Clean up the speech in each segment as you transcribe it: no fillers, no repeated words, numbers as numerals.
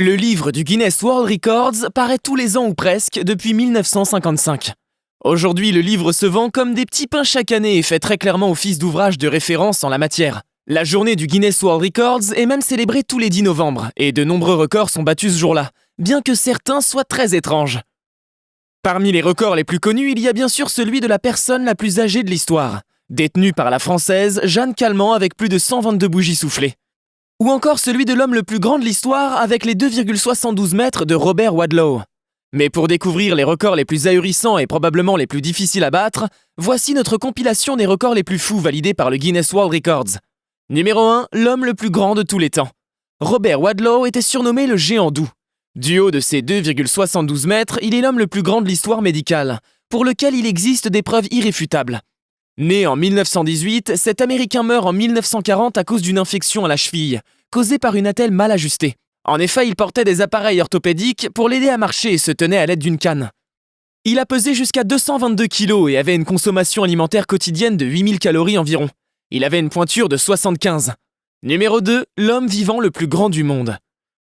Le livre du Guinness World Records paraît tous les ans ou presque depuis 1955. Aujourd'hui, le livre se vend comme des petits pains chaque année et fait très clairement office d'ouvrage de référence en la matière. La journée du Guinness World Records est même célébrée tous les 10 novembre, et de nombreux records sont battus ce jour-là, bien que certains soient très étranges. Parmi les records les plus connus, il y a bien sûr celui de la personne la plus âgée de l'histoire, détenue par la Française Jeanne Calment avec plus de 122 bougies soufflées. Ou encore celui de l'homme le plus grand de l'histoire avec les 2,72 mètres de Robert Wadlow. Mais pour découvrir les records les plus ahurissants et probablement les plus difficiles à battre, voici notre compilation des records les plus fous validés par le Guinness World Records. Numéro 1, l'homme le plus grand de tous les temps. Robert Wadlow était surnommé le géant doux. Du haut de ses 2,72 mètres, il est l'homme le plus grand de l'histoire médicale, pour lequel il existe des preuves irréfutables. Né en 1918, cet Américain meurt en 1940 à cause d'une infection à la cheville, causée par une attelle mal ajustée. En effet, il portait des appareils orthopédiques pour l'aider à marcher et se tenait à l'aide d'une canne. Il a pesé jusqu'à 222 kg et avait une consommation alimentaire quotidienne de 8000 calories environ. Il avait une pointure de 75. Numéro 2, l'homme vivant le plus grand du monde.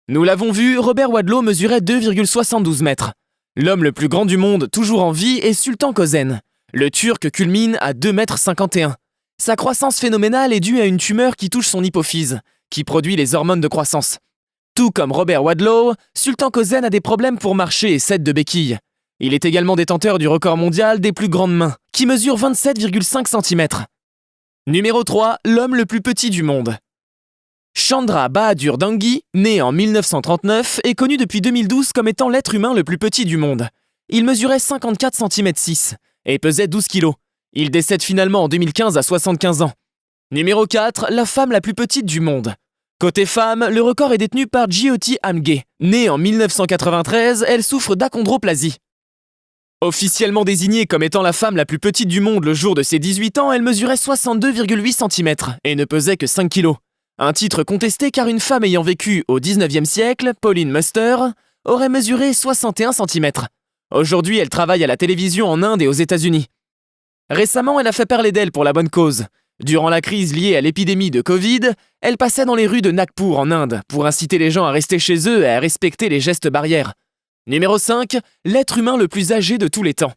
Nous l'avons vu, Robert Wadlow mesurait 2,72 mètres. L'homme le plus grand du monde, toujours en vie, est Sultan Kösen. Le Turc culmine à 2,51 m. Sa croissance phénoménale est due à une tumeur qui touche son hypophyse, qui produit les hormones de croissance. Tout comme Robert Wadlow, Sultan Kösen a des problèmes pour marcher et cède de béquilles. Il est également détenteur du record mondial des plus grandes mains, qui mesure 27,5 cm. Numéro 3, l'homme le plus petit du monde. Chandra Bahadur Dangi, né en 1939, est connu depuis 2012 comme étant l'être humain le plus petit du monde. Il mesurait 54 cm 6 et pesait 12 kg. Il décède finalement en 2015 à 75 ans. Numéro 4, la femme la plus petite du monde. Côté femme, le record est détenu par Jyoti Amge. Née en 1993, elle souffre d'achondroplasie. Officiellement désignée comme étant la femme la plus petite du monde le jour de ses 18 ans, elle mesurait 62,8 cm et ne pesait que 5 kg. Un titre contesté car une femme ayant vécu au 19e siècle, Pauline Muster, aurait mesuré 61 cm. Aujourd'hui, elle travaille à la télévision en Inde et aux États-Unis. Récemment, elle a fait parler d'elle pour la bonne cause. Durant la crise liée à l'épidémie de Covid, elle passait dans les rues de Nagpur en Inde pour inciter les gens à rester chez eux et à respecter les gestes barrières. Numéro 5, l'être humain le plus âgé de tous les temps.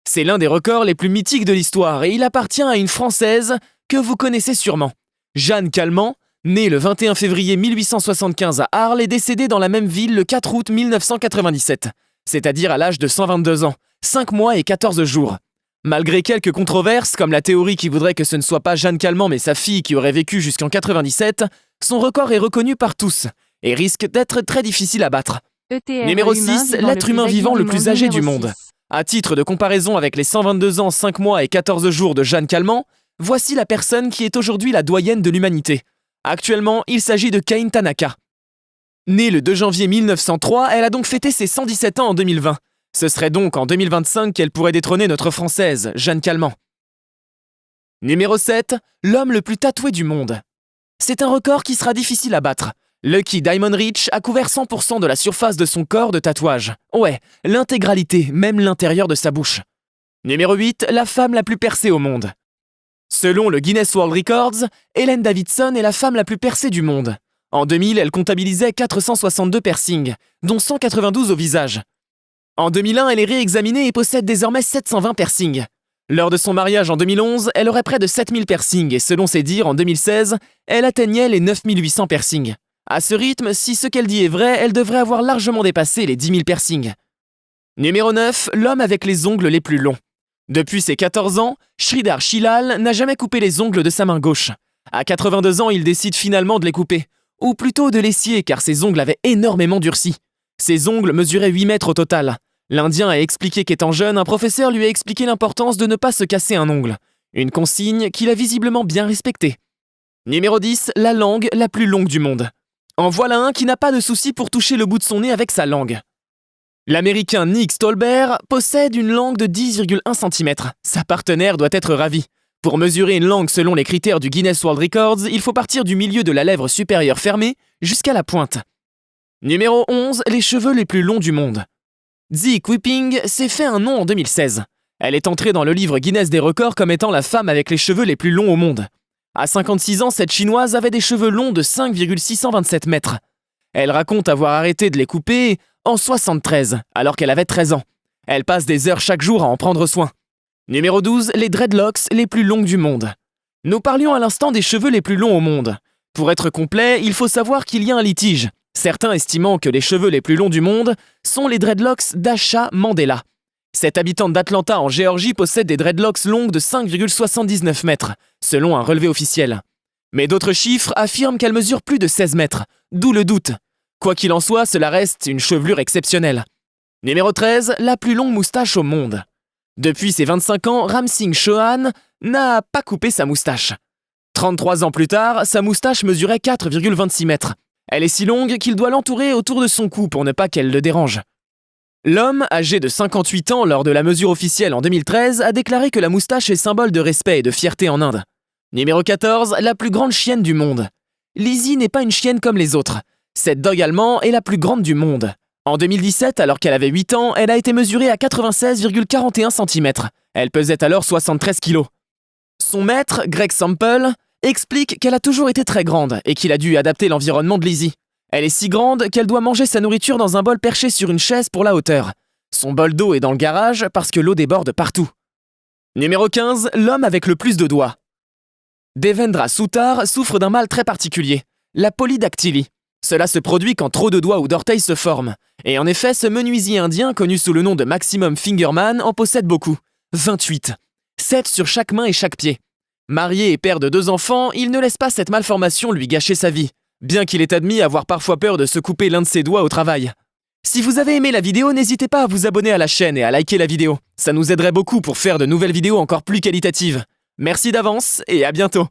C'est l'un des records les plus mythiques de l'histoire et il appartient à une Française que vous connaissez sûrement. Jeanne Calment, née le 21 février 1875 à Arles et décédée dans la même ville le 4 août 1997, c'est-à-dire à l'âge de 122 ans, 5 mois et 14 jours. Malgré quelques controverses, comme la théorie qui voudrait que ce ne soit pas Jeanne Calment mais sa fille qui aurait vécu jusqu'en 97, son record est reconnu par tous et risque d'être très difficile à battre. Numéro 6, l'être humain vivant le plus âgé du monde. À titre de comparaison avec les 122 ans, 5 mois et 14 jours de Jeanne Calment, voici la personne qui est aujourd'hui la doyenne de l'humanité. Actuellement, il s'agit de Cain Tanaka. Née le 2 janvier 1903, elle a donc fêté ses 117 ans en 2020. Ce serait donc en 2025 qu'elle pourrait détrôner notre Française, Jeanne Calment. Numéro 7, l'homme le plus tatoué du monde. C'est un record qui sera difficile à battre. Lucky Diamond Rich a couvert 100% de la surface de son corps de tatouage. Ouais, l'intégralité, même l'intérieur de sa bouche. Numéro 8, la femme la plus percée au monde. Selon le Guinness World Records, Helen Davidson est la femme la plus percée du monde. En 2000, elle comptabilisait 462 piercings, dont 192 au visage. En 2001, elle est réexaminée et possède désormais 720 piercings. Lors de son mariage en 2011, elle aurait près de 7000 piercings et selon ses dires, en 2016, elle atteignait les 9800 piercings. À ce rythme, si ce qu'elle dit est vrai, elle devrait avoir largement dépassé les 10 000 piercings. Numéro 9, l'homme avec les ongles les plus longs. Depuis ses 14 ans, Sridhar Shilal n'a jamais coupé les ongles de sa main gauche. À 82 ans, il décide finalement de les couper. Ou plutôt de les scier car ses ongles avaient énormément durci. Ses ongles mesuraient 8 mètres au total. L'Indien a expliqué qu'étant jeune, un professeur lui a expliqué l'importance de ne pas se casser un ongle. Une consigne qu'il a visiblement bien respectée. Numéro 10, la langue la plus longue du monde. En voilà un qui n'a pas de souci pour toucher le bout de son nez avec sa langue. L'Américain Nick Stolber possède une langue de 10,1 cm. Sa partenaire doit être ravie. Pour mesurer une langue selon les critères du Guinness World Records, il faut partir du milieu de la lèvre supérieure fermée jusqu'à la pointe. Numéro 11, les cheveux les plus longs du monde. Zi Qiping s'est fait un nom en 2016. Elle est entrée dans le livre Guinness des records comme étant la femme avec les cheveux les plus longs au monde. À 56 ans, cette chinoise avait des cheveux longs de 5,627 mètres. Elle raconte avoir arrêté de les couper en 73, alors qu'elle avait 13 ans. Elle passe des heures chaque jour à en prendre soin. Numéro 12, les dreadlocks les plus longues du monde. Nous parlions à l'instant des cheveux les plus longs au monde. Pour être complet, il faut savoir qu'il y a un litige, certains estimant que les cheveux les plus longs du monde sont les dreadlocks d'Asha Mandela. Cette habitante d'Atlanta en Géorgie possède des dreadlocks longues de 5,79 mètres, selon un relevé officiel. Mais d'autres chiffres affirment qu'elle mesure plus de 16 mètres, d'où le doute. Quoi qu'il en soit, cela reste une chevelure exceptionnelle. Numéro 13, la plus longue moustache au monde. Depuis ses 25 ans, Ram Singh Chauhan n'a pas coupé sa moustache. 33 ans plus tard, sa moustache mesurait 4,26 mètres. Elle est si longue qu'il doit l'entourer autour de son cou pour ne pas qu'elle le dérange. L'homme, âgé de 58 ans lors de la mesure officielle en 2013, a déclaré que la moustache est symbole de respect et de fierté en Inde. Numéro 14, la plus grande chienne du monde. Lizzie n'est pas une chienne comme les autres. Cette dog allemand est la plus grande du monde. En 2017, alors qu'elle avait 8 ans, elle a été mesurée à 96,41 cm. Elle pesait alors 73 kg. Son maître, Greg Sample, explique qu'elle a toujours été très grande et qu'il a dû adapter l'environnement de Lizzie. Elle est si grande qu'elle doit manger sa nourriture dans un bol perché sur une chaise pour la hauteur. Son bol d'eau est dans le garage parce que l'eau déborde partout. Numéro 15, l'homme avec le plus de doigts. Devendra Soutar souffre d'un mal très particulier, la polydactylie. Cela se produit quand trop de doigts ou d'orteils se forment. Et en effet, ce menuisier indien, connu sous le nom de Maximum Fingerman, en possède beaucoup. 28. 7 sur chaque main et chaque pied. Marié et père de 2 enfants, il ne laisse pas cette malformation lui gâcher sa vie, bien qu'il ait admis avoir parfois peur de se couper l'un de ses doigts au travail. Si vous avez aimé la vidéo, n'hésitez pas à vous abonner à la chaîne et à liker la vidéo. Ça nous aiderait beaucoup pour faire de nouvelles vidéos encore plus qualitatives. Merci d'avance et à bientôt.